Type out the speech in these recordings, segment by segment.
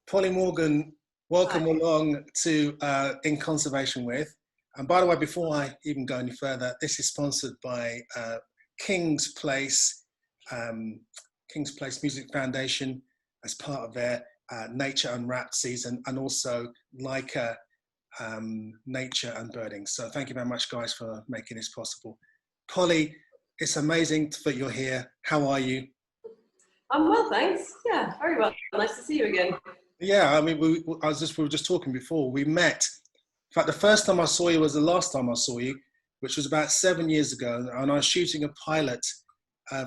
Polly Morgan, welcome along to In Conservation With. And by the way, before I even go any further, this is sponsored by King's Place Music Foundation as part of their Nature Unwrapped season, and also Leica Nature Birding. So thank you very much, guys, for making this possible. Polly, it's amazing that you're here. How are you? I'm well, thanks. Yeah, very well. Nice to see you again. Yeah, I mean, we were just talking before. We met. In fact, the first time I saw you was the last time I saw you, which was about 7 years ago, and I was shooting a pilot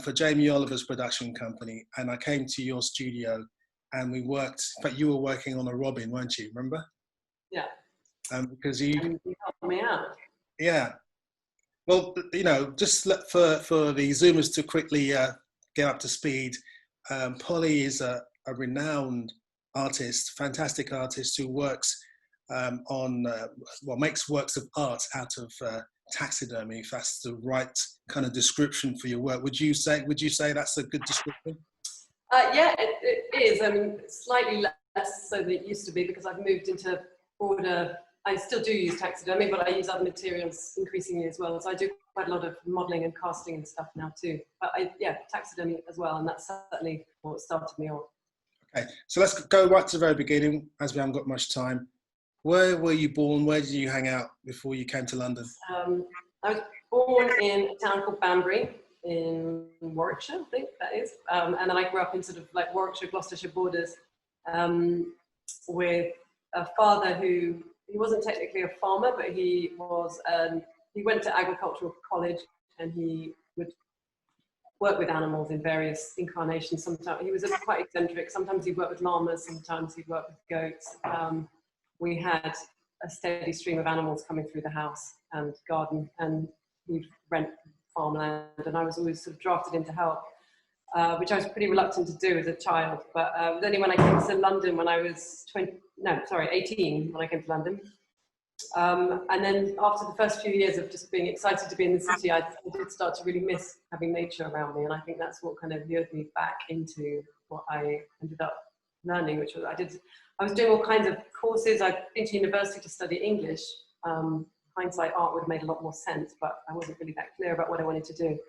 for Jamie Oliver's production company, and I came to your studio, and we worked. In fact, you were working on a robin, weren't you? Remember? Yeah. Because you helped me out. Yeah. Well, you know, just for the Zoomers to quickly get up to speed, Polly is a renowned artist, fantastic artist who works makes works of art out of taxidermy, if that's the right kind of description for your work. Would you say that's a good description? Yeah, it is. I mean, slightly less so than it used to be, because I've moved into broader. I still do use taxidermy, but I use other materials increasingly as well. So I do quite a lot of modelling and casting and stuff now too. But taxidermy as well, and that's certainly what started me off. Okay, so let's go right to the very beginning, as we haven't got much time. Where were you born? Where did you hang out before you came to London? I was born in a town called Banbury in Warwickshire, I think that is. And then I grew up in sort of like Warwickshire, Gloucestershire borders with a father who, he wasn't technically a farmer, but he was, he went to agricultural college, and he would work with animals in various incarnations. Sometimes he was quite eccentric. Sometimes he'd work with llamas, sometimes he'd work with goats. We had a steady stream of animals coming through the house and garden, and we'd rent farmland, and I was always sort of drafted in to help, which I was pretty reluctant to do as a child. But it was only when I came to London when I was 18, when I came to London. And then after the first few years of just being excited to be in the city, I did start to really miss having nature around me. And I think that's what kind of lured me back into what I ended up learning, which was I was doing all kinds of courses. I'd been to university to study English. Hindsight, art would have made a lot more sense, but I wasn't really that clear about what I wanted to do.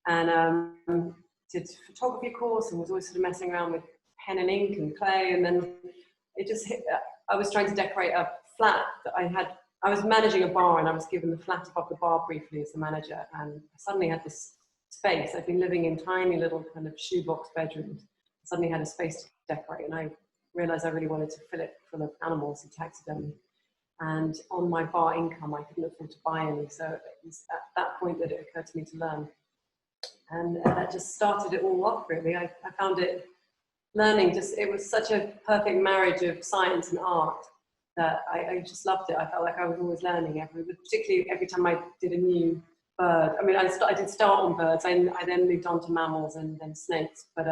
And did a photography course, and was always sort of messing around with pen and ink and clay. And then it just hit, I was trying to decorate a flat that I had. I was managing a bar, and I was given the flat above the bar briefly as the manager, and I suddenly had this space. I'd been living in tiny little kind of shoebox bedrooms. I suddenly had a space to decorate, and I realized I really wanted to fill it full of animals and taxidermy. And on my bar income, I couldn't afford to buy any, so it was at that point that it occurred to me to learn. And that just started it all off, really. I found it, learning, it was such a perfect marriage of science and art that I just loved it. I felt like I was always learning, particularly every time I did a new bird. I mean, I did start on birds, I then moved on to mammals and then snakes, but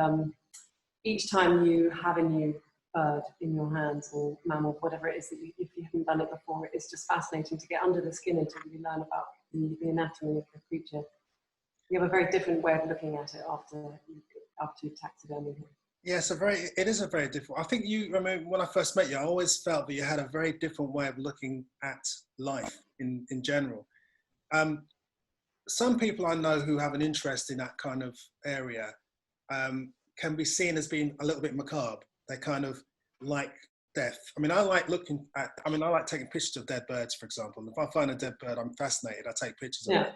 each time you have a new bird in your hands, or mammal, whatever it is, that if you haven't done it before, it's just fascinating to get under the skin and to really learn about the anatomy of the creature. You have a very different way of looking at it after taxidermy. Yes, it is a very different. I think I mean, when I first met you, I always felt that you had a very different way of looking at life in general. Some people I know who have an interest in that kind of area can be seen as being a little bit macabre. They kind of like death. I mean, I like taking pictures of dead birds, for example. If I find a dead bird, I'm fascinated. I take pictures of it.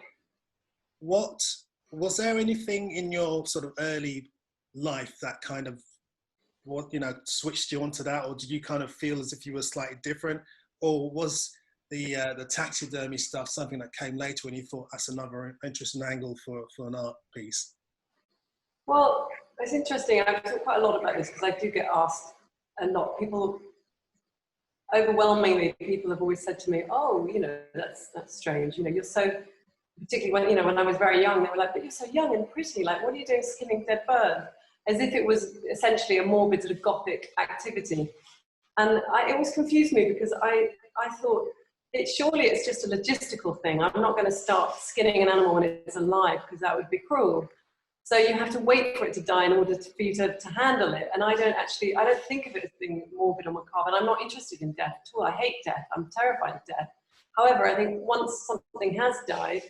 Was there anything in your sort of early life that kind of switched you onto that, or did you kind of feel as if you were slightly different, or was the taxidermy stuff something that came later when you thought that's another interesting angle for an art piece? Well, it's interesting. I've talked quite a lot about this because I do get asked a lot. Overwhelmingly, people have always said to me, "Oh, that's strange. You're so." Particularly when I was very young, they were like, "But you're so young and pretty. Like, what are you doing skinning dead birds?" As if it was essentially a morbid sort of gothic activity. And it always confused me, because I thought, surely it's just a logistical thing. I'm not going to start skinning an animal when it's alive, because that would be cruel. So you have to wait for it to die in order for you to handle it. And I don't think of it as being morbid or macabre. And I'm not interested in death at all. I hate death. I'm terrified of death. However, I think once something has died,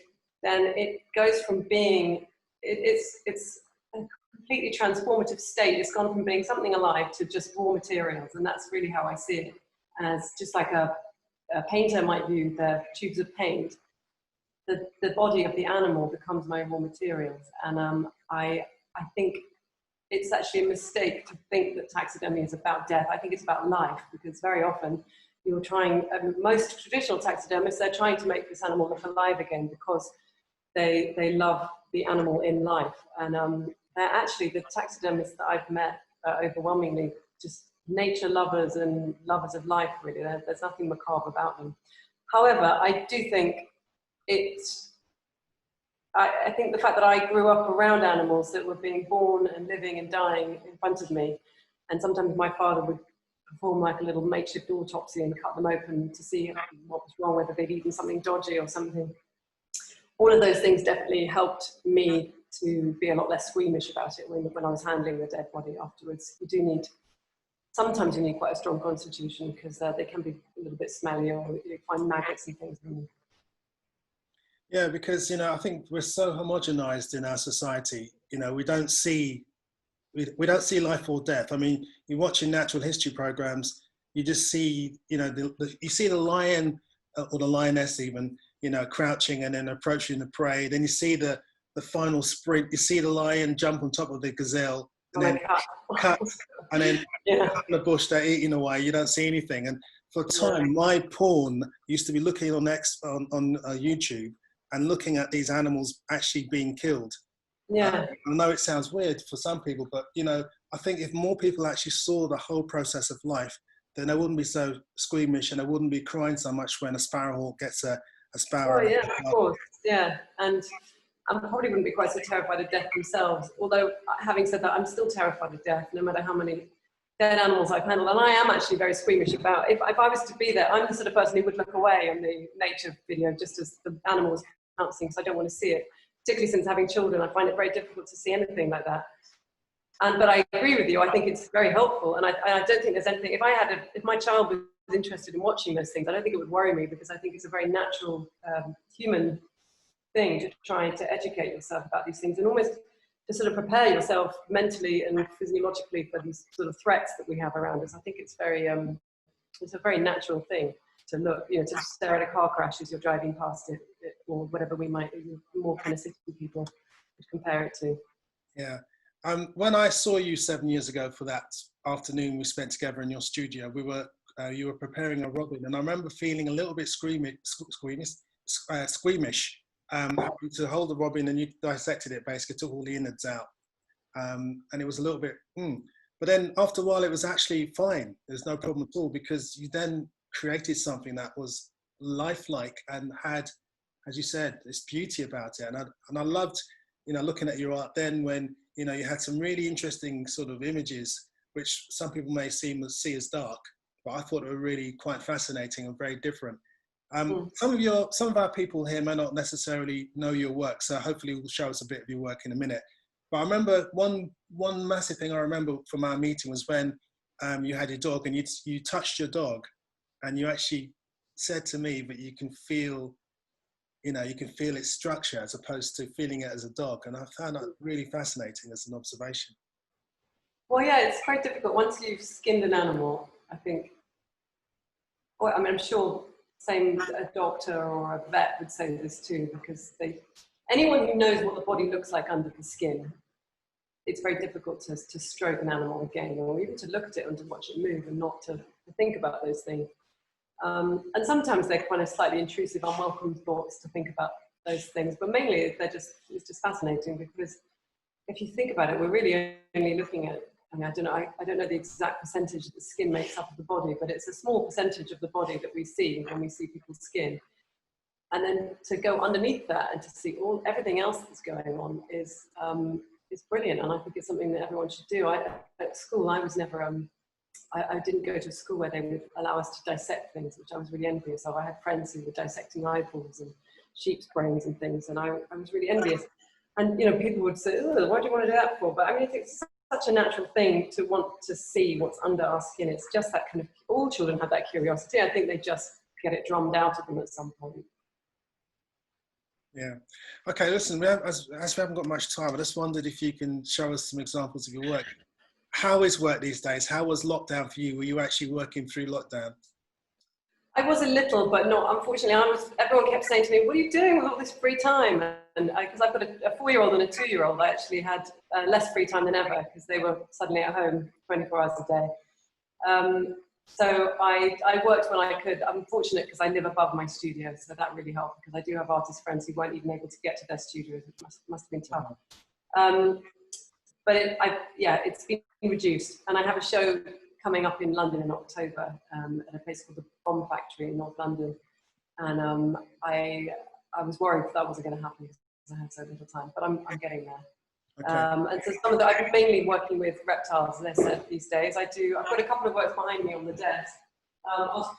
then it goes from being, it's a completely transformative state. It's gone from being something alive to just raw materials. And that's really how I see it, as just like a painter might view the tubes of paint. The body of the animal becomes my raw materials. And I think it's actually a mistake to think that taxidermy is about death. I think it's about life, because very often you're trying, most traditional taxidermists, they're trying to make this animal look alive again because they love the animal in life. And they're actually, the taxidermists that I've met are overwhelmingly just nature lovers and lovers of life, really. There's nothing macabre about them. However, I do think I think the fact that I grew up around animals that were being born and living and dying in front of me, and sometimes my father would perform like a little makeshift autopsy and cut them open to see what was wrong, whether they'd eaten something dodgy or something. All of those things definitely helped me to be a lot less squeamish about it when I was handling the dead body afterwards. Sometimes you need quite a strong constitution, because they can be a little bit smelly, or you find maggots and things in them. Yeah, because, I think we're so homogenized in our society. We don't see life or death. I mean, you're watching natural history programs, you just see, you see the lion or the lioness even, crouching and then approaching the prey. Then you see the final sprint. You see the lion jump on top of the gazelle and then cut, and then cut in the bush. They're eating away. You don't see anything. And for a time, my porn used to be looking on YouTube and looking at these animals actually being killed. Yeah. I know it sounds weird for some people, but I think if more people actually saw the whole process of life, then they wouldn't be so squeamish, and they wouldn't be crying so much when a sparrowhawk gets a sparrow. Oh yeah, of course, yeah. And I probably wouldn't be quite so terrified of death themselves. Although, having said that, I'm still terrified of death, no matter how many dead animals I've handled. And I am actually very squeamish about, if I was to be there, I'm the sort of person who would look away on the nature video just as the animal was pouncing, because I don't want to see it. Particularly since having children, I find it very difficult to see anything like that. But I agree with you. I think it's very helpful, and I don't think there's anything. If my child was interested in watching those things, I don't think it would worry me, because I think it's a very natural human thing to try to educate yourself about these things, and almost to sort of prepare yourself mentally and physiologically for these sort of threats that we have around us. I think it's it's a very natural thing to look, to stare at a car crash as you're driving past it, or whatever we might, more kind of city people would compare it to. Yeah. When I saw you 7 years ago for that afternoon we spent together in your studio, you were preparing a robin, and I remember feeling a little bit squeamish, having to hold the robin, and you dissected it, basically took all the innards out, and it was a little bit. But then after a while, it was actually fine. There's no problem at all, because you then created something that was lifelike and had, as you said, this beauty about it. And I loved, looking at your art then, when you had some really interesting sort of images, which some people may see as dark, but I thought they were really quite fascinating and very different. Some of our people here may not necessarily know your work, so hopefully you'll show us a bit of your work in a minute. But I remember one massive thing I remember from our meeting was when you had your dog, and you touched your dog, and you actually said to me that you can feel its structure as opposed to feeling it as a dog. And I found that really fascinating as an observation. Well, yeah, it's very difficult. Once you've skinned an animal, I think, I'm sure a doctor or a vet would say this too, because anyone who knows what the body looks like under the skin, it's very difficult to stroke an animal again, or even to look at it and to watch it move and not to think about those things. And sometimes they're kind of slightly intrusive, unwelcome thoughts to think about those things, but mainly it's just fascinating, because if you think about it, we're really only looking at, I don't know the exact percentage that the skin makes up of the body, but it's a small percentage of the body that we see when we see people's skin. And then to go underneath that and to see everything else that's going on is brilliant. And I think it's something that everyone should do. At school, I was never, I didn't go to a school where they would allow us to dissect things, which I was really envious of. I had friends who were dissecting eyeballs and sheep's brains and things, and I was really envious. And people would say, "Oh, why do you want to do that for?" But I mean, it's such a natural thing to want to see what's under our skin. It's just that kind of, all children have that curiosity. I think they just get it drummed out of them at some point. Yeah. Okay, listen, as we haven't got much time, I just wondered if you can show us some examples of your work. How is work these days? How was lockdown for you? Were you actually working through lockdown? I was a little, but not, unfortunately. Everyone kept saying to me, "What are you doing with all this free time?" And because I've got a 4-year-old and a 2-year-old, I actually had less free time than ever because they were suddenly at home 24 hours a day. So I worked when I could. I'm fortunate because I live above my studio, so that really helped, because I do have artist friends who weren't even able to get to their studios. It must have been tough. But it's been reduced, and I have a show coming up in London in October at a place called the Bomb Factory in North London, and I was worried that wasn't going to happen because I had so little time, but I'm getting there. Okay. And so I've been mainly working with reptiles, as I said, these days. I've got a couple of works behind me on the desk.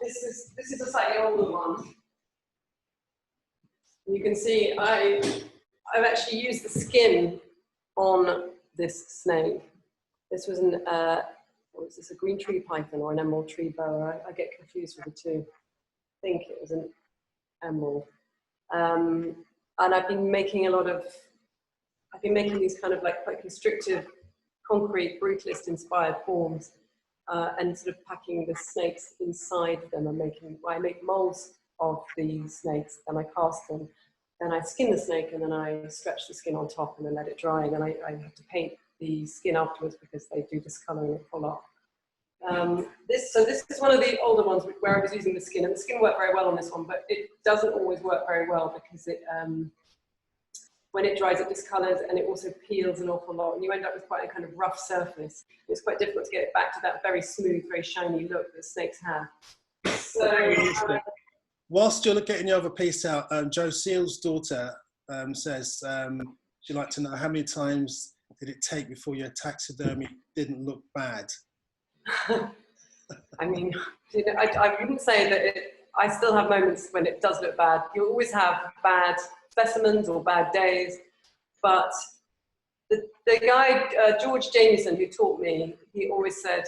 This is a slightly older one. You can see I've actually used the skin on this snake. This was was this a green tree python or an emerald tree boa? I get confused with the two. I think it was an emerald. And I've been making these kind of like quite constrictive, concrete, brutalist inspired forms, and sort of packing the snakes inside them, and I make molds of the snakes, then I cast them, then I skin the snake, and then I stretch the skin on top and then let it dry, and then I have to paint the skin afterwards because they do discoloring it full off. This is one of the older ones where I was using the skin, and the skin worked very well on this one, but it doesn't always work very well because when it dries, it discolors, and it also peels an awful lot, and you end up with quite a kind of rough surface. It's quite difficult to get it back to that very smooth, very shiny look that snakes have. So, whilst you're getting your other piece out, Joe Seal's daughter says she'd like to know how many times did it take before your taxidermy didn't look bad? I mean, I wouldn't say that I still have moments when it does look bad. You always have bad specimens or bad days, but the guy, George Jamieson, who taught me, he always said,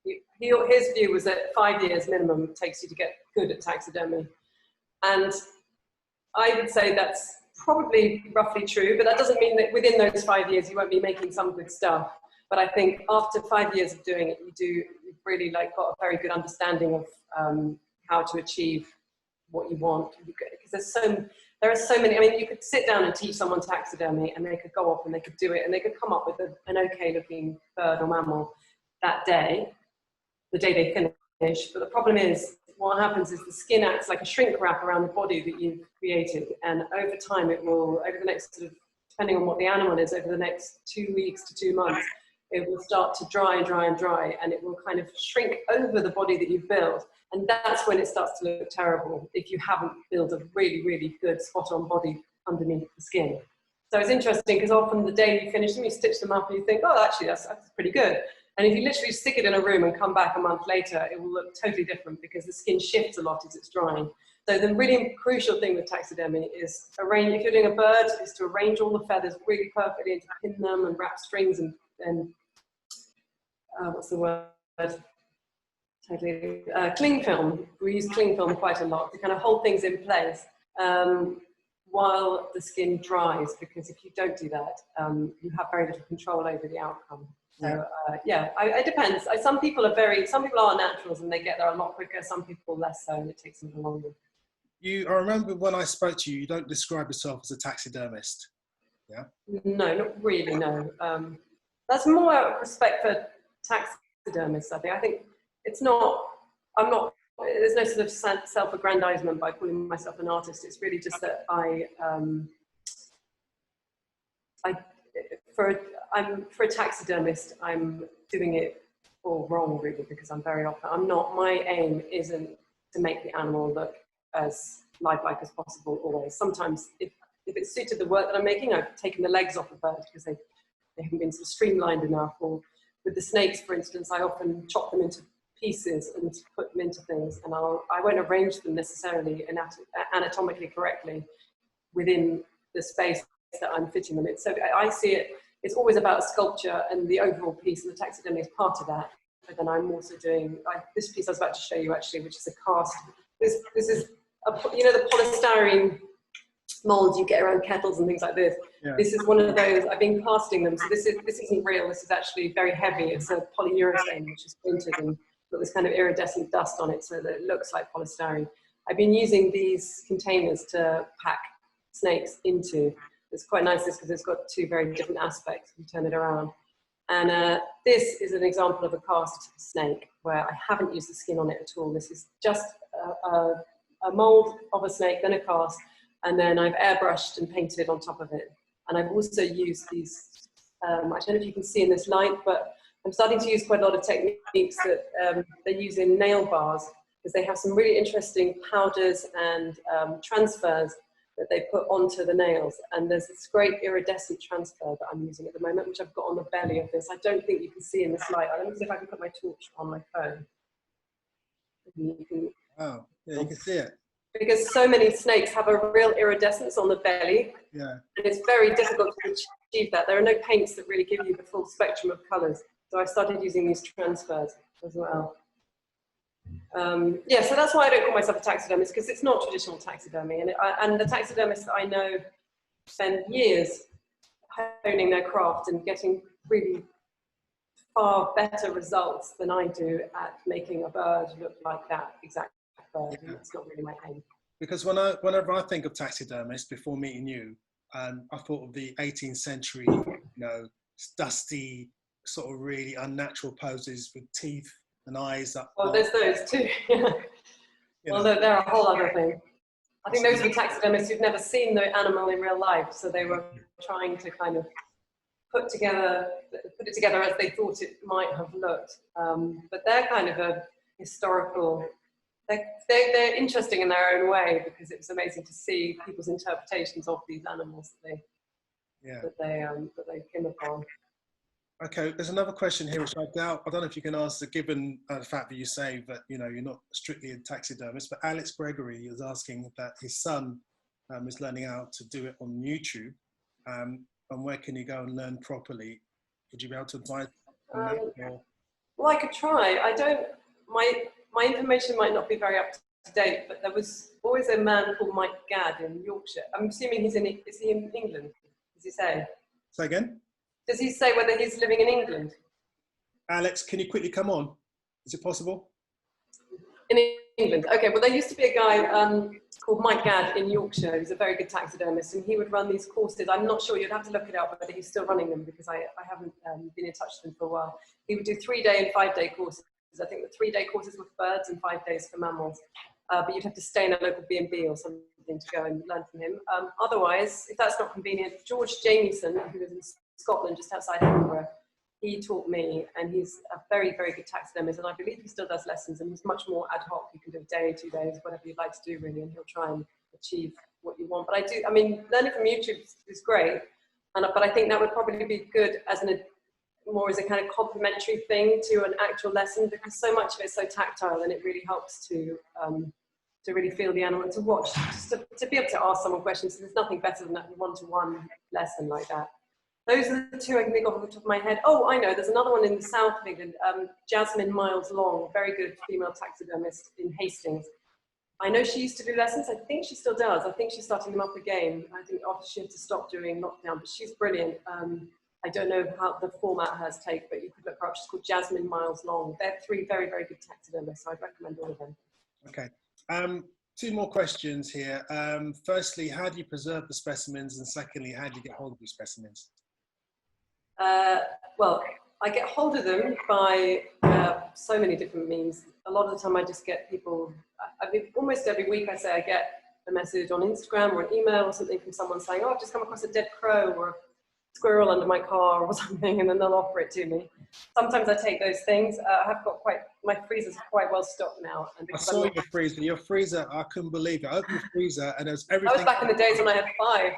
his view was that 5 years minimum it takes you to get good at taxidermy. And I would say that's probably roughly true, but that doesn't mean that within those 5 years you won't be making some good stuff. But I think after 5 years of doing it, you've really got a very good understanding of how to achieve what you want. Because there are so many, I mean, you could sit down and teach someone taxidermy and they could go off and they could do it and they could come up with an okay looking bird or mammal that day, the day they finish. But the problem is, what happens is the skin acts like a shrink wrap around the body that you've created. And over time it will, over the next sort of, depending on what the animal is, over the next 2 weeks to 2 months, it will start to dry and dry and dry, and it will kind of shrink over the body that you've built. And that's when it starts to look terrible if you haven't built a really, really good spot-on body underneath the skin. So it's interesting because often the day you finish them, you stitch them up and you think, oh, actually, that's pretty good. And if you literally stick it in a room and come back a month later, it will look totally different because the skin shifts a lot as it's drying. So the really crucial thing with taxidermy is if you're doing a bird, is to arrange all the feathers really perfectly and to pin them and wrap strings and what's the word? Totally. Cling film. We use cling film quite a lot to kind of hold things in place while the skin dries, because if you don't do that, you have very little control over the outcome. So it depends. Some people are naturals and they get there a lot quicker. Some people less so, and it takes them longer. I remember when I spoke to you, you don't describe yourself as a taxidermist. Yeah. No, not really. No. That's more respect for taxidermists, I think. I think it's not, there's no sort of self-aggrandizement by calling myself an artist. It's really just that for a taxidermist, I'm doing it all wrong, really, because my aim isn't to make the animal look as lifelike as possible always. Sometimes if it's suited the work that I'm making, I've taken the legs off the bird because they haven't been sort of streamlined enough. Or with the snakes, for instance, I often chop them into pieces and put them into things, and I won't arrange them necessarily anatomically correctly within the space that I'm fitting them in. So I see it, it's always about sculpture, and the overall piece of the taxidermy is part of that. But then I'm also doing, this piece I was about to show you actually, which is a cast. This is, you know, the polystyrene molds you get around kettles and things like this. Yeah. This is one of those. I've been casting them, so this isn't real. This is actually very heavy. It's a polyurethane which is printed and got this kind of iridescent dust on it, so that it looks like polystyrene. I've been using these containers to pack snakes into. It's quite nice because it's got two very different aspects. You turn it around, and this is an example of a cast snake where I haven't used the skin on it at all. This is just a mold of a snake, then a cast. And then I've airbrushed and painted on top of it. And I've also used these, I don't know if you can see in this light, but I'm starting to use quite a lot of techniques that they use in nail bars, because they have some really interesting powders and transfers that they put onto the nails. And there's this great iridescent transfer that I'm using at the moment, which I've got on the belly of this. I don't think you can see in this light. Let me see if I can put my torch on my phone. Oh, yeah, you can see it. Because so many snakes have a real iridescence on the belly, yeah, and it's very difficult to achieve that. There are no paints that really give you the full spectrum of colours. So I started using these transfers as well. Yeah, so that's why I don't call myself a taxidermist, because it's not traditional taxidermy. And the taxidermists that I know spend years honing their craft and getting really far better results than I do at making a bird look like that exact bird. Yeah. It's not really my aim. Because whenever I think of taxidermists before meeting you, I thought of the 18th century, you know, dusty, sort of really unnatural poses with teeth and eyes up. Oh, there's those too. Well, they're a whole other thing. I think those were taxidermists who'd never seen the animal in real life, so they were trying to kind of put it together as they thought it might have looked. But they're kind of a historical. They're interesting in their own way, because it was amazing to see people's interpretations of these animals that they came upon. Okay, there's another question here which I doubt, I don't know if you can answer, given the fact that you say that, you know, you're not strictly a taxidermist, but Alex Gregory is asking that his son is learning how to do it on YouTube, and where can he go and learn properly? Would you be able to advise on that? Well, I could try. I don't, my information might not be very up to date, but there was always a man called Mike Gadd in Yorkshire. I'm assuming is he in England? Does he say? Say again? Does he say whether he's living in England? Alex, can you quickly come on? Is it possible? In England. Okay, well, there used to be a guy called Mike Gadd in Yorkshire. He's a very good taxidermist, and he would run these courses. I'm not sure, you'd have to look it up whether he's still running them, because I haven't been in touch with him for a while. He would do 3-day and 5-day courses. I think the 3-day courses were for birds and 5 days for mammals. But you'd have to stay in a local B&B or something to go and learn from him. Otherwise, if that's not convenient, George Jamieson, who is in Scotland, just outside Edinburgh, he taught me, and he's a very, very good taxidermist, and I believe he still does lessons, and he's much more ad hoc. You can do a day, 2 days, whatever you'd like to do, really, and he'll try and achieve what you want. But I mean, learning from YouTube is great, but I think that would probably be good as more as a kind of complementary thing to an actual lesson, because so much of it's so tactile, and it really helps to really feel the animal, and to watch, just to be able to ask someone questions. So there's nothing better than that one-to-one lesson like that. Those are the two I can think of off the top of my head. Oh, I know, there's another one in the south of England, Jasmine Miles Long, very good female taxidermist in Hastings. I know she used to do lessons. I think she still does. I think she's starting them up again. I think after she had to stop during lockdown, but she's brilliant. I don't know how the format hers take, but you could look her up. She's called Jasmine Miles Long. They're 3 very, very good taxidermists, so I'd recommend all of them. Okay. 2 more questions here. Firstly, how do you preserve the specimens? And secondly, how do you get hold of your specimens? Well, I get hold of them by so many different means. A lot of the time I just get people, almost every week I say I get a message on Instagram or an email or something from someone saying, oh, I've just come across a dead crow or a squirrel under my car or something, and then they'll offer it to me. Sometimes I take those things. I have got my freezer's quite well stocked now. And I saw your freezer, I couldn't believe it. I opened the freezer and there was everything. I was back in the days when I had 5.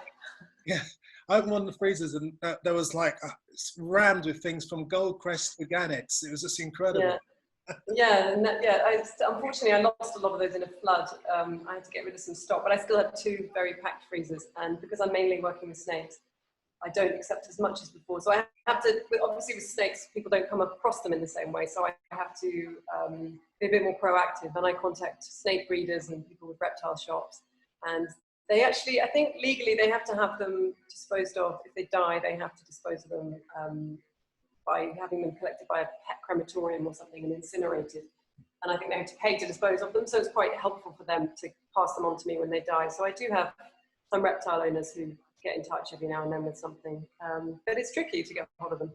Yeah, I opened one of the freezers and there was like, it's rammed with things from Goldcrest to gannets. It was just incredible. Yeah. Yeah, and unfortunately, I lost a lot of those in a flood. I had to get rid of some stock, but I still have 2 very packed freezers. And because I'm mainly working with snakes, I don't accept as much as before. So I have to, obviously with snakes, people don't come across them in the same way. So I have to be a bit more proactive. And I contact snake breeders and people with reptile shops. And they actually, I think legally, they have to have them disposed of. If they die, they have to dispose of them by having them collected by a pet crematorium or something and incinerated. And I think they have to pay to dispose of them. So it's quite helpful for them to pass them on to me when they die. So I do have some reptile owners who get in touch every now and then with something. But it's tricky to get hold of them.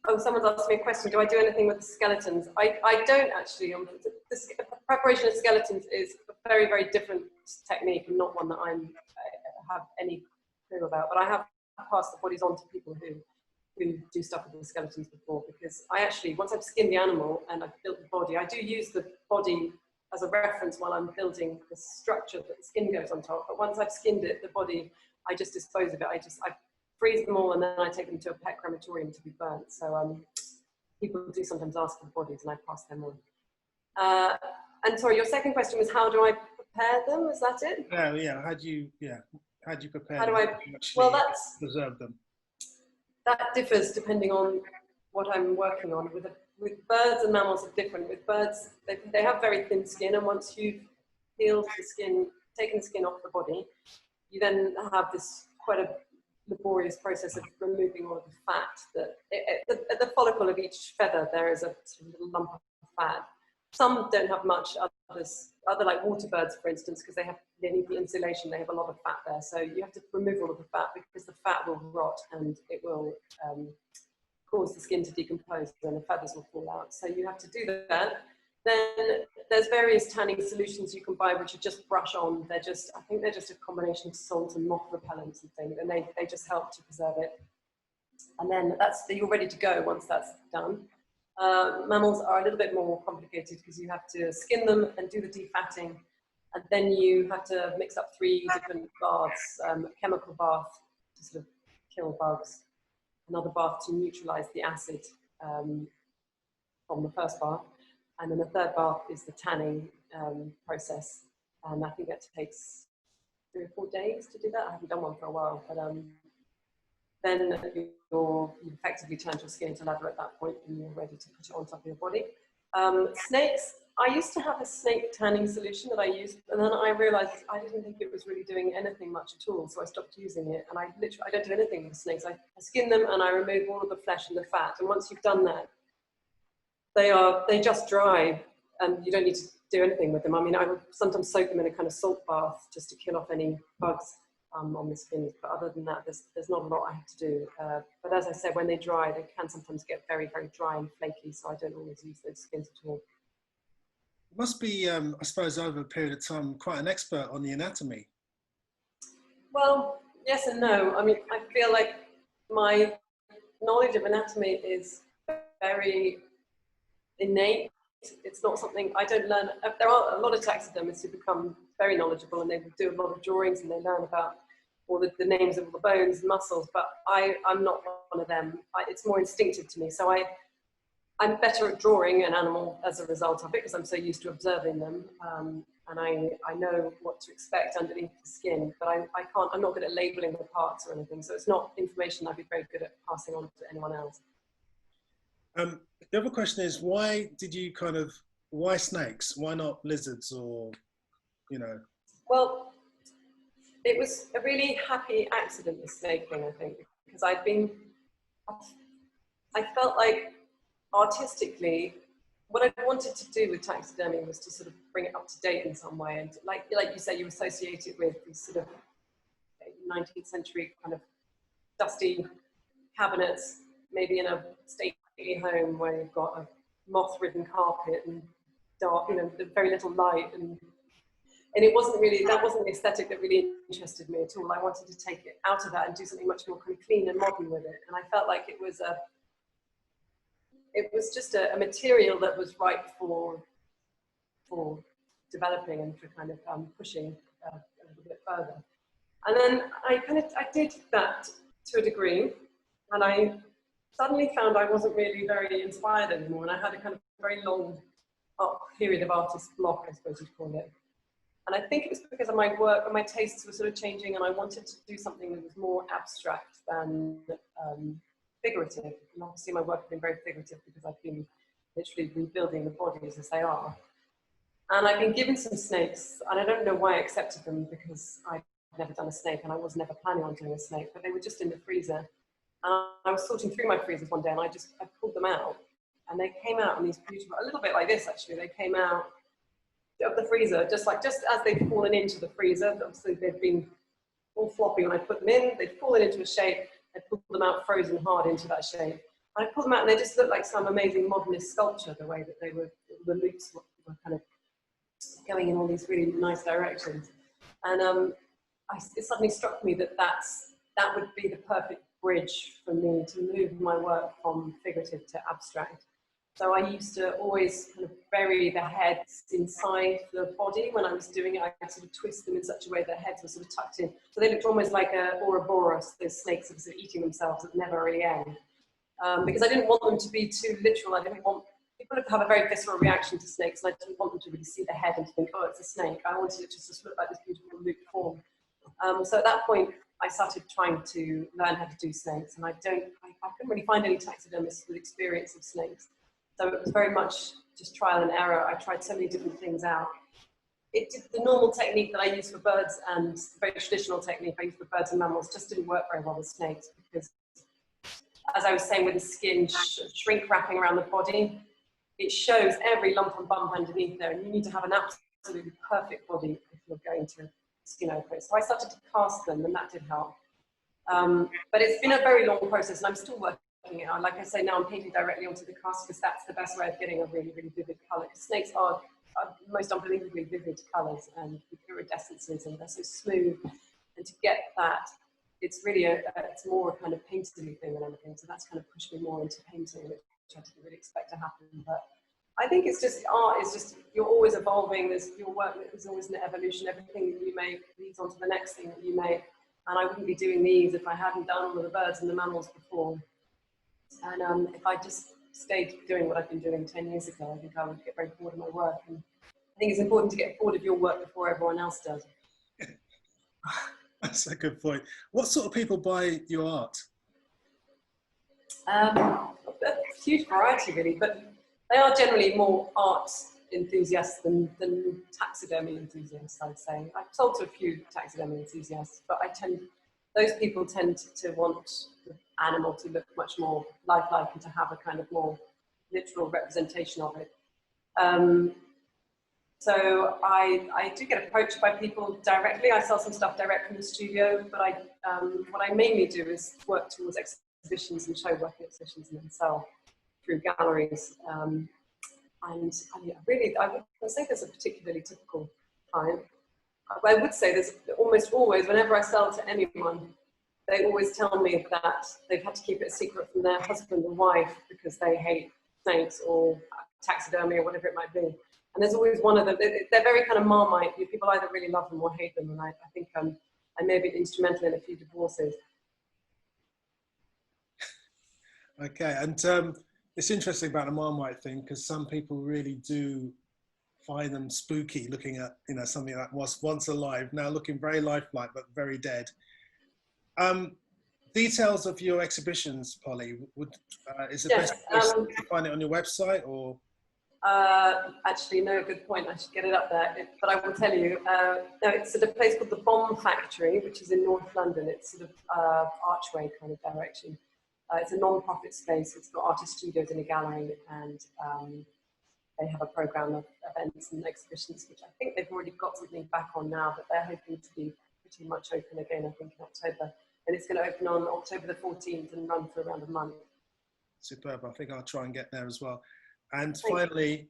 Oh, someone's asked me a question. Do I do anything with the skeletons? I don't actually. The preparation of skeletons is a very, very different technique and not one that I have any clue about. But I have passed the bodies on to people who do stuff with the skeletons before, because I actually, once I've skinned the animal and I've built the body, I do use the body as a reference while I'm building the structure that the skin goes on top. But once I've skinned it, the body, I just dispose of it. I freeze them all and then I take them to a pet crematorium to be burnt. So people do sometimes ask for the bodies and I pass them on. And sorry, your second question was, how do I prepare them? Is that it? Yeah. How do you prepare how them? Do I, well, that's, preserve them. that differs depending on what I'm working on. With birds and mammals are different. With birds, they have very thin skin, and once you've peeled the skin, taken the skin off the body, you then have this quite a laborious process of removing all of the fat. That at the follicle of each feather, there is a sort of little lump of fat. Some don't have much, other like water birds, for instance, because they need the insulation, they have a lot of fat there. So you have to remove all of the fat, because the fat will rot and it will cause the skin to decompose and the feathers will fall out. So you have to do that. Then there's various tanning solutions you can buy, which are just brush on. I think they're just a combination of salt and moth repellents and things, and they just help to preserve it. And then you're ready to go once that's done. Mammals are a little bit more complicated, because you have to skin them and do the defatting, and then you have to mix up 3 different baths: a chemical bath to sort of kill bugs, another bath to neutralize the acid from the first bath, and then the third bath is the tanning process. And I think that takes 3 or 4 days to do that. I haven't done one for a while, but then you've effectively turned your skin into leather at that point, and you're ready to put it on top of your body. Snakes, I used to have a snake tanning solution that I used, and then I realized I didn't think it was really doing anything much at all, so I stopped using it. And I don't do anything with snakes. I skin them and I remove all of the flesh and the fat, and once you've done that, they just dry, and you don't need to do anything with them. I mean, I would sometimes soak them in a kind of salt bath just to kill off any bugs on the skin, but other than that, there's not a lot I have to do. But as I said, when they dry, they can sometimes get very, very dry and flaky, so I don't always use those skins at all. You must be, I suppose, over a period of time, quite an expert on the anatomy. Well, yes and no. I mean, I feel like my knowledge of anatomy is very innate. It's not something I don't learn. There are a lot of taxidermists who become very knowledgeable, and they do a lot of drawings and they learn about all the names of all the bones and muscles, but I'm not one of them. It's more instinctive to me. So I'm better at drawing an animal as a result of it, because I'm so used to observing them, and I know what to expect underneath the skin, but I'm not good at labeling the parts or anything, so it's not information I'd be very good at passing on to anyone else. The other question is, why snakes? Why not lizards or, Well, it was a really happy accident, the snake thing, I think, because I felt like artistically, what I wanted to do with taxidermy was to sort of bring it up to date in some way. And like you say, you associate it with these sort of 19th century kind of dusty cabinets, maybe in a stately home where you've got a moth-ridden carpet and dark, very little light, and it wasn't really, that wasn't the aesthetic that really interested me at all. I wanted to take it out of that and do something much more kind of clean and modern with it. And I felt like it was just a material that was right for developing and for kind of pushing a little bit further. And then I did that to a degree, and I suddenly found I wasn't really very inspired anymore, and I had a kind of very long period of artist block, I suppose you'd call it. And I think it was because of my work and my tastes were sort of changing, and I wanted to do something that was more abstract than figurative. And obviously my work has been very figurative because I've been literally rebuilding the bodies as they are. And I've been given some snakes, and I don't know why I accepted them, because I'd never done a snake and I was never planning on doing a snake, but they were just in the freezer. And I was sorting through my freezers one day, and I pulled them out, and they came out in these beautiful, a little bit like this actually, they came out of the freezer, just as they'd fallen into the freezer. Obviously they'd been all floppy when I put them in, they'd fallen into a shape, I pulled them out frozen hard into that shape. And I pulled them out and they just looked like some amazing modernist sculpture, the way that they were, the loops were kind of going in all these really nice directions. And it suddenly struck me that that would be the perfect bridge for me to move my work from figurative to abstract. So I used to always kind of bury the heads inside the body when I was doing it. I'd sort of twist them in such a way that heads were sort of tucked in. So they looked almost like a Ouroboros, those snakes that were sort of eating themselves at never really end. Because I didn't want them to be too literal. I didn't want people to have a very visceral reaction to snakes, and I didn't want them to really see the head and to think, oh, it's a snake. I wanted it just to look like this beautiful loop form. So at that point, I started trying to learn how to do snakes, and I couldn't really find any taxidermists with experience of snakes. So it was very much just trial and error. I tried so many different things out. The normal technique that I use for birds, and the very traditional technique I use for birds and mammals, just didn't work very well with snakes, because, as I was saying, with the skin shrink wrapping around the body, it shows every lump and bump underneath there, and you need to have an absolutely perfect body if you're going to skin over it. So I started to cast them, and that did help. But it's been a very long process, and I'm still working it on. Like I say, now I'm painting directly onto the cast, because that's the best way of getting a really, really vivid colour. Snakes are most unbelievably vivid colours and iridescences, and they're so smooth. And to get that, it's really it's more a kind of painterly thing than anything. So that's kind of pushed me more into painting, which I didn't really expect to happen. But I think it's just art is just, you're always evolving. There's your work, there's always an evolution. Everything that you make leads on to the next thing that you make. And I wouldn't be doing these if I hadn't done all of the birds and the mammals before. And if I just stayed doing what I've been doing 10 years ago, I think I would get very bored of my work. And I think it's important to get bored of your work before everyone else does. That's a good point. What sort of people buy your art? A huge variety, really, but they are generally more art enthusiasts than taxidermy enthusiasts, I'd say. I've sold to a few taxidermy enthusiasts, but those people tend to want the animal to look much more lifelike and to have a kind of more literal representation of it. So I do get approached by people directly. I sell some stuff direct from the studio, but what I mainly do is work towards exhibitions and show work exhibitions, and then sell through galleries. And I wouldn't say there's a particularly typical client. I would say there's almost always, whenever I sell to anyone, they always tell me that they've had to keep it a secret from their husband or wife because they hate snakes or taxidermy or whatever it might be. And there's always one of them. They're very kind of Marmite. People either really love them or hate them. And I think I may have been instrumental in a few divorces. Okay, and it's interesting about the Marmite thing, because some people really do find them spooky, looking at something that was once alive, now looking very lifelike but very dead. Details of your exhibitions, Polly, is the best place to find it on your website, or? Actually, no, good point. I should get it up there. But I will tell you, no, it's at a place called the Bomb Factory, which is in North London. It's sort of Archway kind of direction. It's a non-profit space. It's got artist studios in a gallery, and they have a program of events and exhibitions, which I think they've already got something back on now, but they're hoping to be pretty much open again, I think, in October. And it's going to open on October the 14th and run for around a month. Superb. I think I'll try and get there as well. And finally,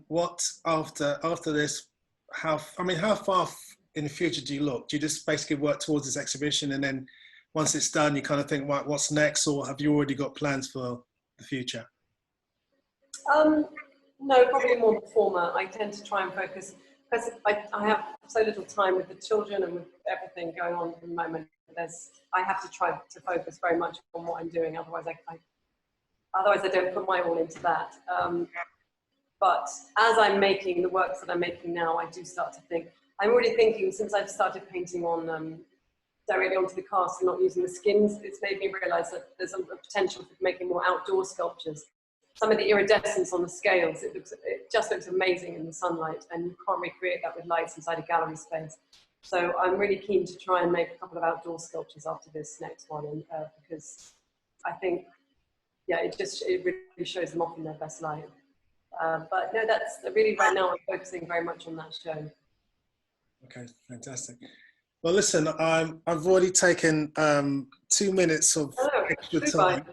what after this? How far in the future do you look? Do you just basically work towards this exhibition, and then once it's done, you kind of think, right, what's next, or have you already got plans for the future? No, probably more the former. I tend to try and focus, because I have so little time with the children and with everything going on at the moment. I have to try to focus very much on what I'm doing. Otherwise, Otherwise, I don't put my all into that. But as I'm making the works that I'm making now, I do start to think. I'm already thinking, since I've started painting on directly onto the cast and not using the skins, it's made me realise that there's a potential for making more outdoor sculptures. Some of the iridescence on the scales, it just looks amazing in the sunlight, and you can't recreate that with lights inside a gallery space. So I'm really keen to try and make a couple of outdoor sculptures after this next one, and, because I think, yeah, it really shows them off in their best light. But no, that's really, right now I'm focusing very much on that show. Okay, fantastic. Well, listen, I've already taken 2 minutes of extra time.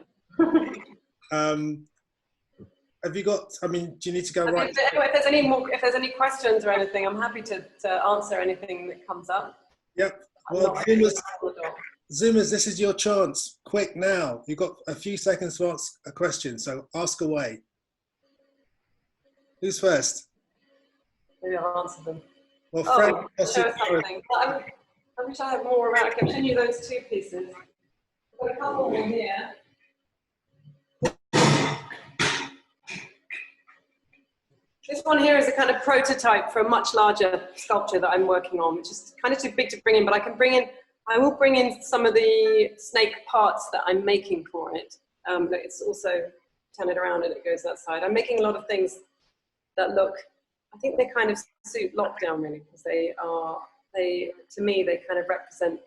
Have you got? I mean, do you need to go right? If there's any questions or anything, I'm happy to answer anything that comes up. Yep. Well, Zoomers, this is your chance. Quick now. You've got a few seconds to ask a question, so ask away. Who's first? Maybe I'll answer them. Well, Frank, I wish I had more around. I can show you those two pieces. I've got a couple more here. This one here is a kind of prototype for a much larger sculpture that I'm working on, which is kind of too big to bring in, but I will bring in some of the snake parts that I'm making for it. But it's also, turn it around and it goes that side. I'm making a lot of things that look, I think they kind of suit lockdown really, because to me, they kind of represent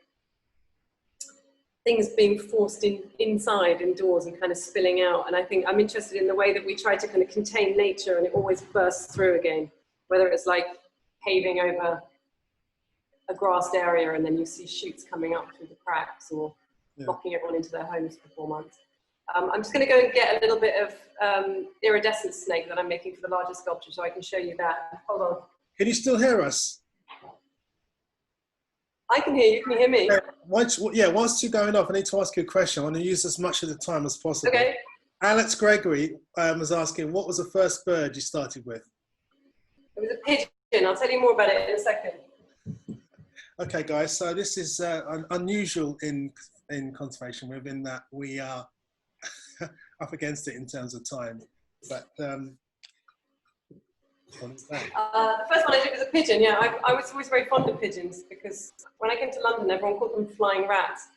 things being forced inside, indoors, and kind of spilling out. And I think I'm interested in the way that we try to kind of contain nature and it always bursts through again, whether it's like paving over a grassed area and then you see shoots coming up through the cracks, or locking everyone into their homes for 4 months. I'm just going to go and get a little bit of iridescent snake that I'm making for the larger sculpture, so I can show you that. Hold on. Can you still hear us? I can hear you. Can you hear me? Whilst you're going off, I need to ask you a question. I want to use as much of the time as possible. Okay. Alex Gregory was asking, what was the first bird you started with? It was a pigeon. I'll tell you more about it in a second. Okay, guys. So this is unusual in conservation, within that we are up against it in terms of time. But what is that? The first one I did was a pigeon. Yeah, I was always very fond of pigeons, because when I came to London, everyone called them flying rats,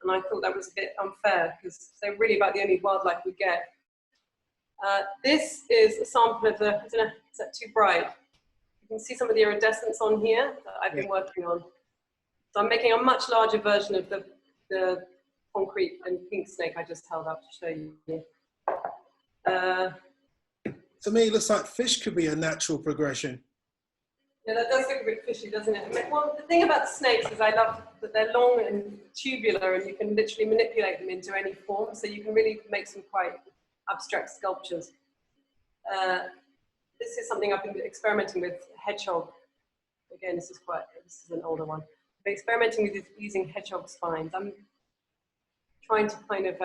and I thought that was a bit unfair because they're really about the only wildlife we get. This is a sample of the, I don't know, is that too bright? You can see some of the iridescence on here that I've been working on. So I'm making a much larger version of the concrete and pink snake I just held up to show you. To me, it looks like fish could be a natural progression. Yeah, that does look a bit fishy, doesn't it? I mean, well, the thing about the snakes is I love that they're long and tubular, and you can literally manipulate them into any form, so you can really make some quite abstract sculptures. This is something I've been experimenting with, hedgehog. Again, this is an older one. I've been experimenting with using hedgehog spines. I'm trying to kind of,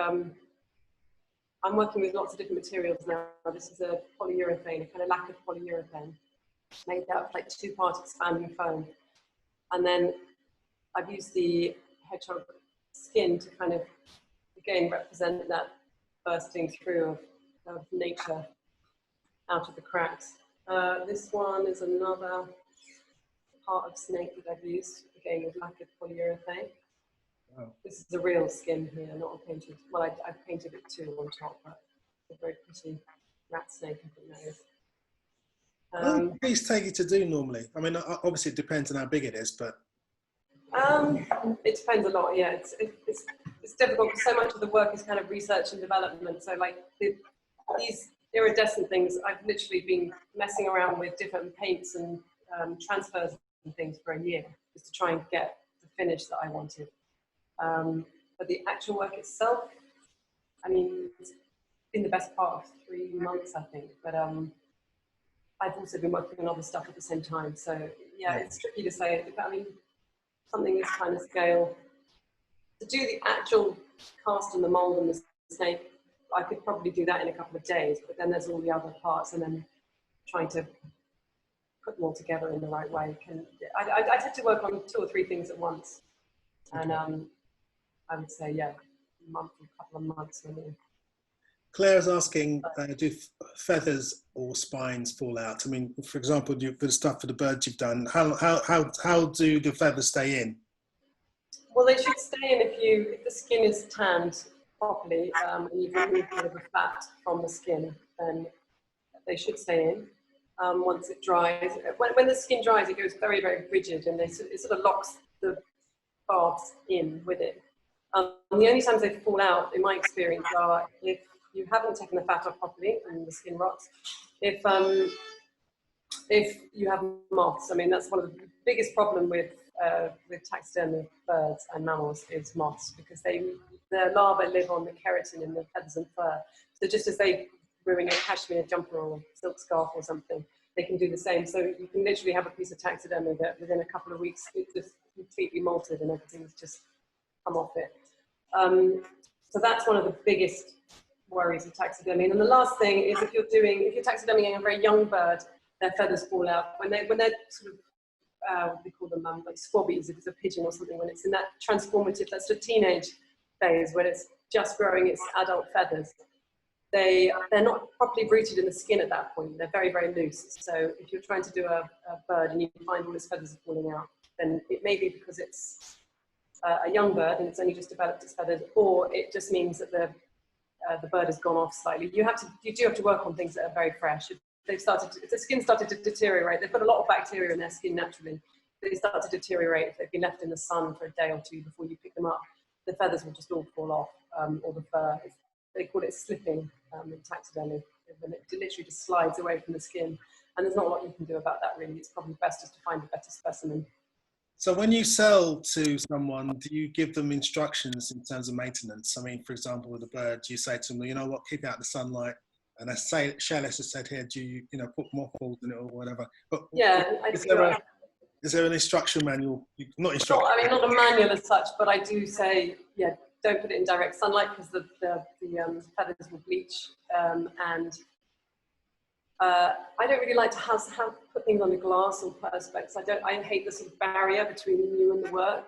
I'm working with lots of different materials now. This is a polyurethane, a kind of lacquered polyurethane, made out of like 2-part expanding foam. And then I've used the hedgehog skin to kind of, again, represent that bursting through of nature out of the cracks. This one is another part of snake that I've used, again, with lacquered polyurethane. Wow. This is a real skin here, not a painted. Well, I've painted it too on top, but it's a very pretty rat snake, I think that is. How long do these take you to do normally? I mean, obviously it depends on how big it is, but. It depends a lot, yeah. It's difficult because so much of the work is kind of research and development. So like these iridescent things, I've literally been messing around with different paints and transfers and things for a year just to try and get the finish that I wanted. But the actual work itself, I mean, it's been the best part of 3 months, I think. But I've also been working on other stuff at the same time. So yeah, it's tricky to say. But I mean, something this kind of scale, to do the actual cast and the mold and the snake, I could probably do that in a couple of days. But then there's all the other parts, and then trying to put them all together in the right way. I tend to work on 2 or 3 things at once. And I would say, yeah, a couple of months maybe. Claire is asking, do feathers or spines fall out? I mean, for example, for the stuff for the birds you've done, how do the feathers stay in? Well, they should stay in if the skin is tanned properly and you've removed a bit of the fat from the skin, then they should stay in. Once it dries, when the skin dries, it goes very, very rigid, and it sort of locks the barbs in with it. The only times they fall out, in my experience, are if you haven't taken the fat off properly and the skin rots. If you have moths, I mean, that's one of the biggest problem with taxidermy birds and mammals is moths, because their larvae live on the keratin in the feathers and fur. So just as they ruin a cashmere jumper or silk scarf or something, they can do the same. So you can literally have a piece of taxidermy that within a couple of weeks it's just completely molted and everything's just come off it. So that's one of the biggest worries of taxidermy. And then the last thing is if you're taxidermying a very young bird, their feathers fall out. When they're sort of, we call them like squabbies, if it's a pigeon or something, when it's in that transformative, that's the teenage phase, when it's just growing its adult feathers. They're not properly rooted in the skin at that point. They're very, very loose. So if you're trying to do a bird and you find all its feathers are falling out, then it may be because it's a young bird and it's only just developed its feathers, or it just means that the bird has gone off slightly. You do have to work on things that are very fresh. If the skin started to deteriorate, they've got a lot of bacteria in their skin naturally. They start to deteriorate if they've been left in the sun for a day or two before you pick them up. The feathers will just all fall off, or the fur. They call it slipping in taxidermy. When it literally just slides away from the skin. And there's not a lot you can do about that, really. It's probably best just to find a better specimen. So when you sell to someone, do you give them instructions in terms of maintenance? I mean, for example, with a bird, you say to them, well, you know what, keep out the sunlight. And as Shailesh has said here, do you, put mothballs in it or whatever? But yeah, is there an instruction manual? Not instruction. I mean, not a manual as such, but I do say, yeah, don't put it in direct sunlight because the feathers will bleach. I don't really like to put things on the glass or perspex. I hate the sort of barrier between you and the work.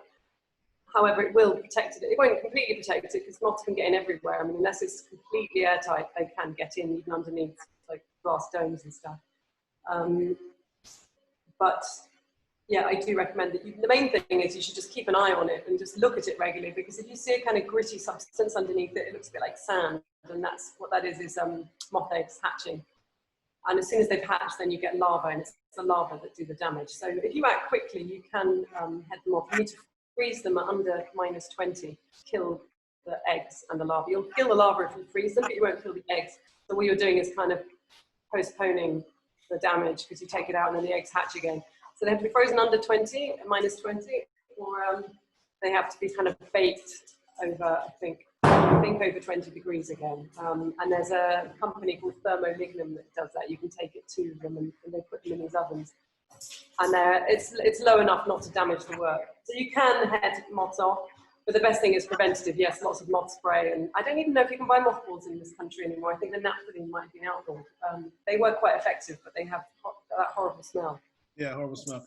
However, it will protect it. It won't completely protect it because moths can get in everywhere. I mean, unless it's completely airtight, they can get in even underneath like glass domes and stuff. But yeah, I do recommend that the main thing is you should just keep an eye on it and just look at it regularly, because if you see a kind of gritty substance underneath it, it looks a bit like sand, and that's what that is moth eggs hatching. And as soon as they've hatched, then you get larvae, and it's the larvae that do the damage. So if you act quickly, you can head them off. You need to freeze them at under -20 to kill the eggs and the larvae. You'll kill the larvae if you freeze them, but you won't kill the eggs. So what you're doing is kind of postponing the damage, because you take it out and then the eggs hatch again. So they have to be frozen under 20, -20, or they have to be kind of baked over, I think over 20 degrees again. And there's a company called Thermolignum that does that. You can take it to them and they put them in these ovens. And it's low enough not to damage the work. So you can head moths off, but the best thing is preventative. Yes, lots of moth spray. And I don't even know if you can buy mothballs in this country anymore. I think the naphthalene might be outlawed. They were quite effective, but they have that horrible smell. Yeah, horrible smell.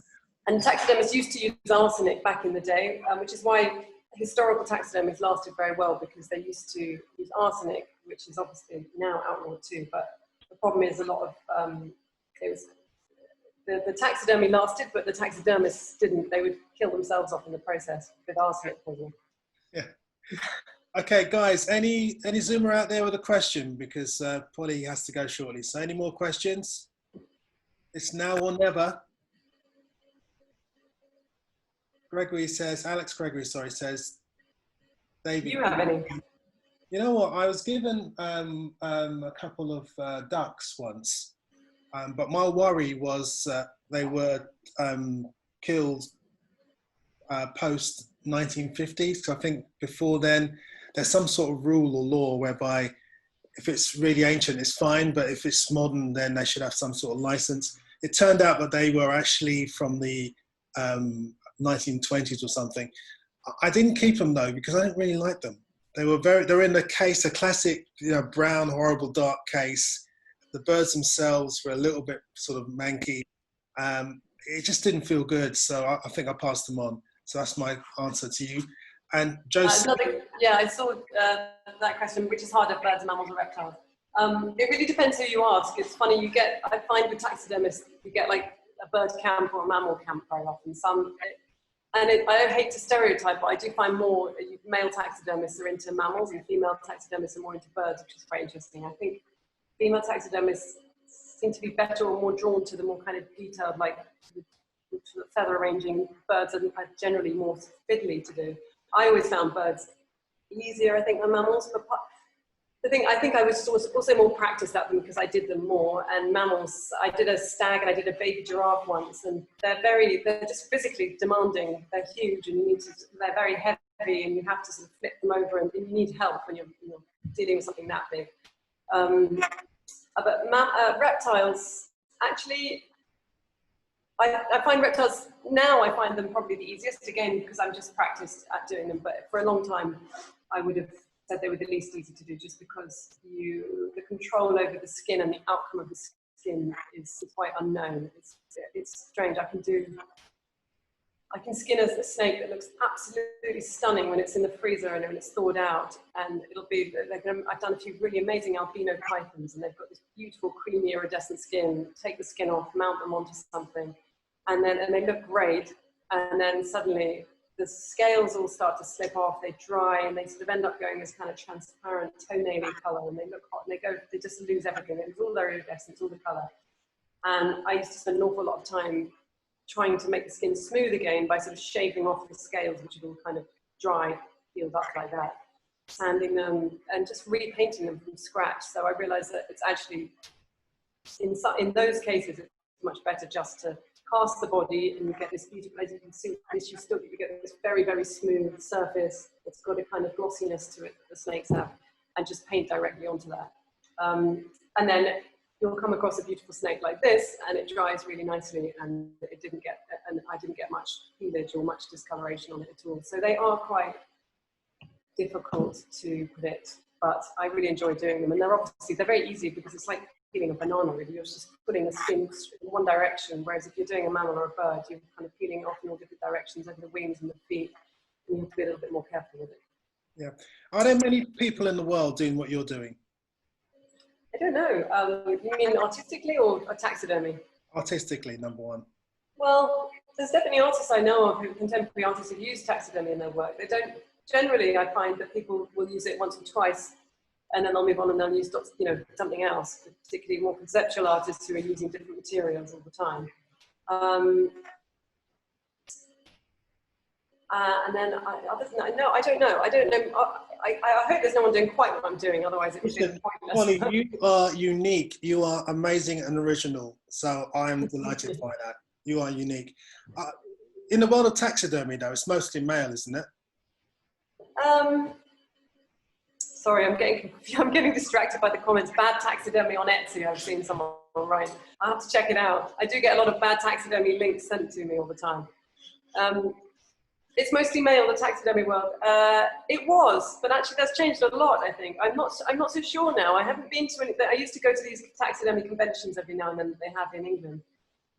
And taxidermists used to use arsenic back in the day, which is why historical taxidermy has lasted very well, because they used to use arsenic, which is obviously now outlawed too. But the problem is a lot of the taxidermy lasted, but the taxidermists didn't. They would kill themselves off in the process with arsenic poisoning. Yeah. Okay, guys. Any Zoomer out there with a question? Because Polly has to go shortly. So any more questions? It's now or never. Alex Gregory, says, David. Do you have any? You know what? I was given a couple of ducks once, but my worry was they were killed post 1950s. So I think before then, there's some sort of rule or law whereby if it's really ancient, it's fine, but if it's modern, then they should have some sort of license. It turned out that they were actually from the 1920s or something. I didn't keep them though, because I didn't really like them. They're in a case, a classic, brown, horrible, dark case. The birds themselves were a little bit sort of manky. It just didn't feel good. So I think I passed them on. So that's my answer to you. And Joseph, yeah, I saw that question, which is harder, birds, mammals, or reptiles. It really depends who you ask. It's funny, I find with taxidermists, you get like a bird camp or a mammal camp very often. I hate to stereotype, but I do find more male taxidermists are into mammals and female taxidermists are more into birds, which is quite interesting. I think female taxidermists seem to be better or more drawn to the more kind of detailed, like the feather arranging birds are generally more fiddly to do. I always found birds easier, I think, than mammals. But I think I was also more practiced at them because I did them more. And mammals, I did a stag and I did a baby giraffe once, and they're just physically demanding. They're huge, and they're very heavy, and you have to sort of flip them over, and you need help when you're dealing with something that big. But reptiles, actually, I find reptiles now. I find them probably the easiest, again because I'm just practiced at doing them. But for a long time, I would have said they were the least easy to do, just because the control over the skin and the outcome of the skin is quite unknown. It's strange. I can skin a snake that looks absolutely stunning when it's in the freezer and when it's thawed out, and I've done a few really amazing albino pythons, and they've got this beautiful creamy iridescent skin. Take the skin off, mount them onto something, and they look great, and then suddenly the scales all start to slip off, they dry, and they sort of end up going this kind of transparent toenail color, and they look hot, and they just lose everything. It's all their iridescence, all the color. And I used to spend an awful lot of time trying to make the skin smooth again by sort of shaving off the scales, which had all kind of dried, peeled up like that, sanding them, and just repainting them from scratch. So I realized that it's actually, in those cases, it's much better just to cast the body, and you get this beautiful, as you can see, you get this very, very smooth surface. It's got a kind of glossiness to it that the snakes have, and just paint directly onto that. And then you'll come across a beautiful snake like this, and it dries really nicely, and I didn't get much peelage or much discoloration on it at all. So they are quite difficult to predict, but I really enjoy doing them. And they're very easy because it's like peeling a banana, really. You're just putting the skin in one direction, whereas if you're doing a mammal or a bird, you're kind of peeling it off in all different directions over the wings and the feet, and you have to be a little bit more careful with it. Yeah. Are there many people in the world doing what you're doing? I don't know. You mean artistically or taxidermy? Artistically, number one. Well, there's definitely artists I know of, contemporary artists who use taxidermy in their work. They don't, generally I find that people will use it once or twice, and then they'll move on and they'll use something else, particularly more conceptual artists who are using different materials all the time. And then other than that, no, I don't know. I hope there's no one doing quite what I'm doing, otherwise it would be pointless. Polly, you are unique. You are amazing and original. So I'm delighted by that. You are unique. In the world of taxidermy, though, it's mostly male, isn't it? Sorry, I'm getting distracted by the comments. Bad taxidermy on Etsy. I've seen someone write. I have to check it out. I do get a lot of bad taxidermy links sent to me all the time. It's mostly male, the taxidermy world. It was, but actually that's changed a lot, I think. I'm not so sure now. I haven't been to any. I used to go to these taxidermy conventions every now and then that they have in England.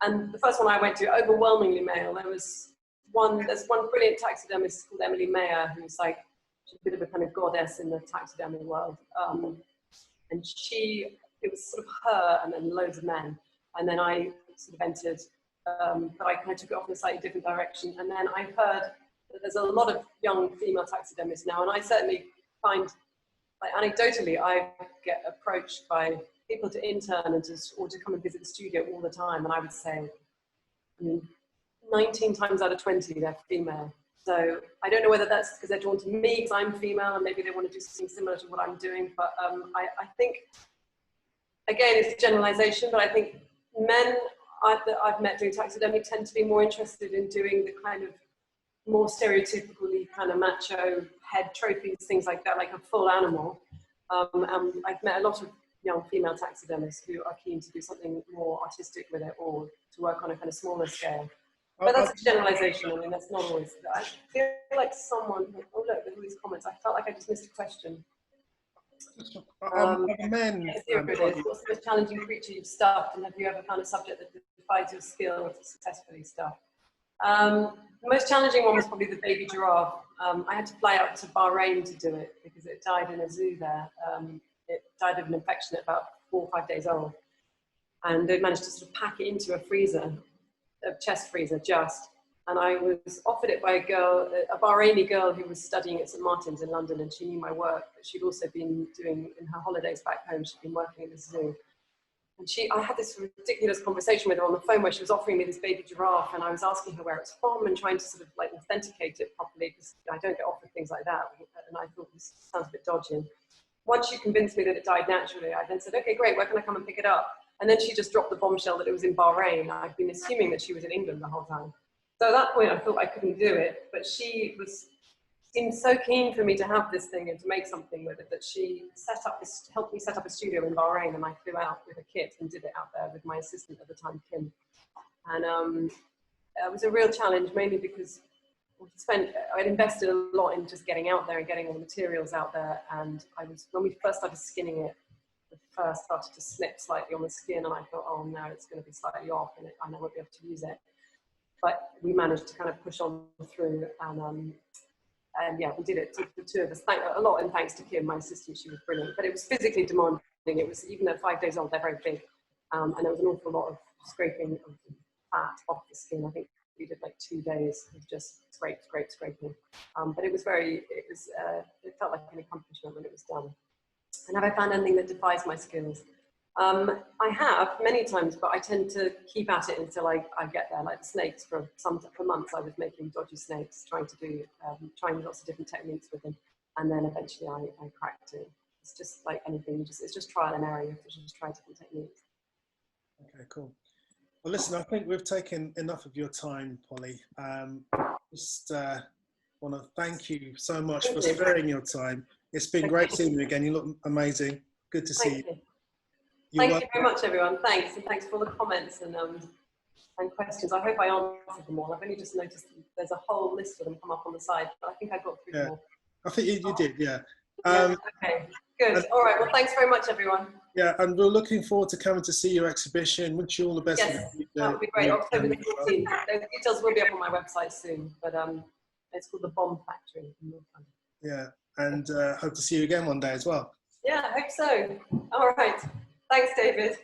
And the first one I went to, overwhelmingly male. There's one brilliant taxidermist called Emily Mayer, who's like, she's a bit of a kind of goddess in the taxidermy world. And it was sort of her and then loads of men. And then I sort of entered, but I kind of took it off in a slightly different direction. And then I heard that there's a lot of young female taxidermists now, and I certainly find, like, anecdotally, I get approached by people to intern or to come and visit the studio all the time, and I would say, 19 times out of 20 they're female. So I don't know whether that's because they're drawn to me because I'm female and maybe they want to do something similar to what I'm doing, but I think, again, it's a generalization, but I think men that I've met doing taxidermy tend to be more interested in doing the kind of more stereotypically kind of macho head trophies, things like that, like a full animal. And I've met a lot of young female taxidermists who are keen to do something more artistic with it, or to work on a kind of smaller scale. But that's a generalization. I mean, that's not always. I feel like someone. Oh look, there's all these comments. I felt like I just missed a question. Men. What's the most challenging creature you've stuffed, and have you ever found a subject that defies your skill to successfully stuff? The most challenging one was probably the baby giraffe. I had to fly out to Bahrain to do it because it died in a zoo there. It died of an infection at about 4 or 5 days old. And they managed to sort of pack it into a freezer, a chest freezer just. And I was offered it by a girl, a Bahraini girl who was studying at St. Martin's in London, and she knew my work, but she'd also been doing, in her holidays back home, she'd been working at the zoo. And I had this ridiculous conversation with her on the phone where she was offering me this baby giraffe, and I was asking her where it's from and trying to sort of like authenticate it properly, because I don't get offered things like that. And I thought, this sounds a bit dodgy. Once she convinced me that it died naturally, I then said, okay, great, where can I come and pick it up? And then she just dropped the bombshell that it was in Bahrain. I'd been assuming that she was in England the whole time. So at that point, I thought I couldn't do it, but she seemed so keen for me to have this thing and to make something with it that she helped me set up a studio in Bahrain, and I flew out with a kit and did it out there with my assistant at the time, Kim. And it was a real challenge, mainly because I'd invested a lot in just getting out there and getting all the materials out there. And when we first started skinning it, the fur started to slip slightly on the skin, and I thought, oh no, it's going to be slightly off and I won't be able to use it. But we managed to kind of push on through, and yeah, we did it, the two of us, a lot, and thanks to Kim, my assistant. She was brilliant, but it was physically demanding. It was, even at 5 days old, they're very big, and there was an awful lot of scraping of fat off the skin. I think we did like 2 days of just scraping, but it felt like an accomplishment when it was done. And have I found anything that defies my skills? I have many times, but I tend to keep at it until I get there. Like the snakes, for months I was making dodgy snakes, trying lots of different techniques with them, and then eventually I cracked it. It's just like anything, it's just trial and error. You have to just try different techniques. Okay, cool. Well, listen, I think we've taken enough of your time, Polly. Just want to thank you so much for sparing your time. It's been great seeing you again. You look amazing. Good to see you. Thank you very much, everyone. Thanks, and thanks for all the comments and questions. I hope I answered them all. I've only just noticed there's a whole list of them come up on the side, but I think I got through them all. I think you did, yeah. Okay, good. All right, well, thanks very much, everyone. Yeah, and we're looking forward to coming to see your exhibition. Wish you all the best. Yes, that would be great. October the 14th. Those details will be up on my website soon, but it's called the Bomb Factory in North London. Yeah, and hope to see you again one day as well. Yeah, I hope so. All right. Thanks, David.